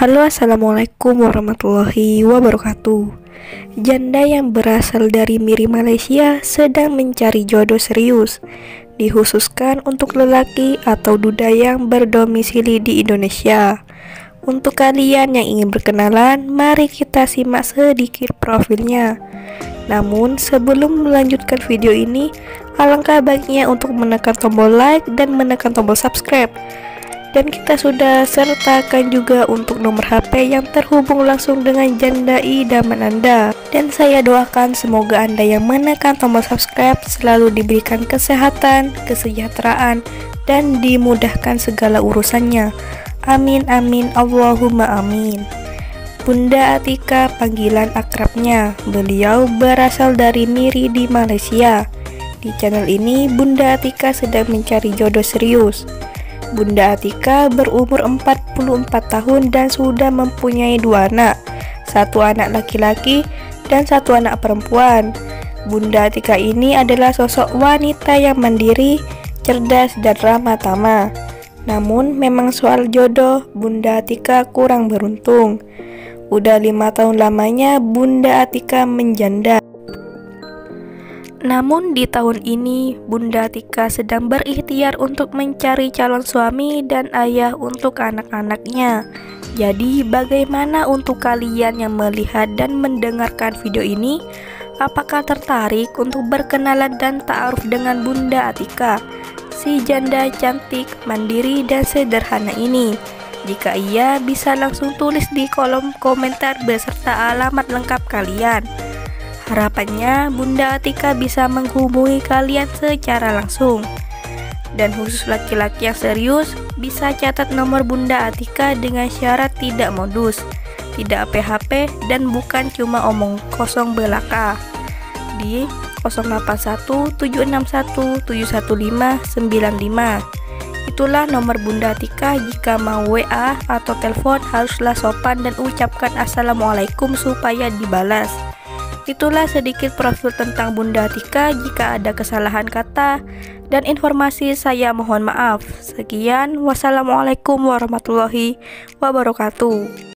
Halo, assalamualaikum warahmatullahi wabarakatuh. Janda yang berasal dari Miri, Malaysia sedang mencari jodoh serius, dikhususkan untuk lelaki atau duda yang berdomisili di Indonesia. Untuk kalian yang ingin berkenalan, mari kita simak sedikit profilnya. Namun sebelum melanjutkan video ini, alangkah baiknya untuk menekan tombol like dan menekan tombol subscribe. Dan kita sudah sertakan juga untuk nomor HP yang terhubung langsung dengan janda idaman Anda. Dan saya doakan semoga Anda yang menekan tombol subscribe selalu diberikan kesehatan, kesejahteraan, dan dimudahkan segala urusannya. Amin amin Allahumma amin. Bunda Atika panggilan akrabnya. Beliau berasal dari Miri di Malaysia. Di channel ini Bunda Atika sedang mencari jodoh serius. Bunda Atika berumur 44 tahun dan sudah mempunyai 2 anak, 1 anak laki-laki dan 1 anak perempuan. Bunda Atika ini adalah sosok wanita yang mandiri, cerdas dan ramah tamah. Namun memang soal jodoh, Bunda Atika kurang beruntung. Udah 5 tahun lamanya Bunda Atika menjanda. Namun di tahun ini Bunda Atika sedang berikhtiar untuk mencari calon suami dan ayah untuk anak-anaknya. Jadi bagaimana untuk kalian yang melihat dan mendengarkan video ini? Apakah tertarik untuk berkenalan dan ta'aruf dengan Bunda Atika, si janda cantik, mandiri dan sederhana ini? Jika iya, bisa langsung tulis di kolom komentar beserta alamat lengkap kalian. Harapannya Bunda Atika bisa menghubungi kalian secara langsung. Dan khusus laki-laki yang serius, bisa catat nomor Bunda Atika dengan syarat tidak modus, tidak PHP, dan bukan cuma omong kosong belaka. Di 081761715995. Itulah nomor Bunda Atika. Jika mau WA atau telepon haruslah sopan dan ucapkan assalamualaikum supaya dibalas. Itulah sedikit profil tentang Bunda Atika. Jika ada kesalahan kata dan informasi, saya mohon maaf. Sekian, wassalamualaikum warahmatullahi wabarakatuh.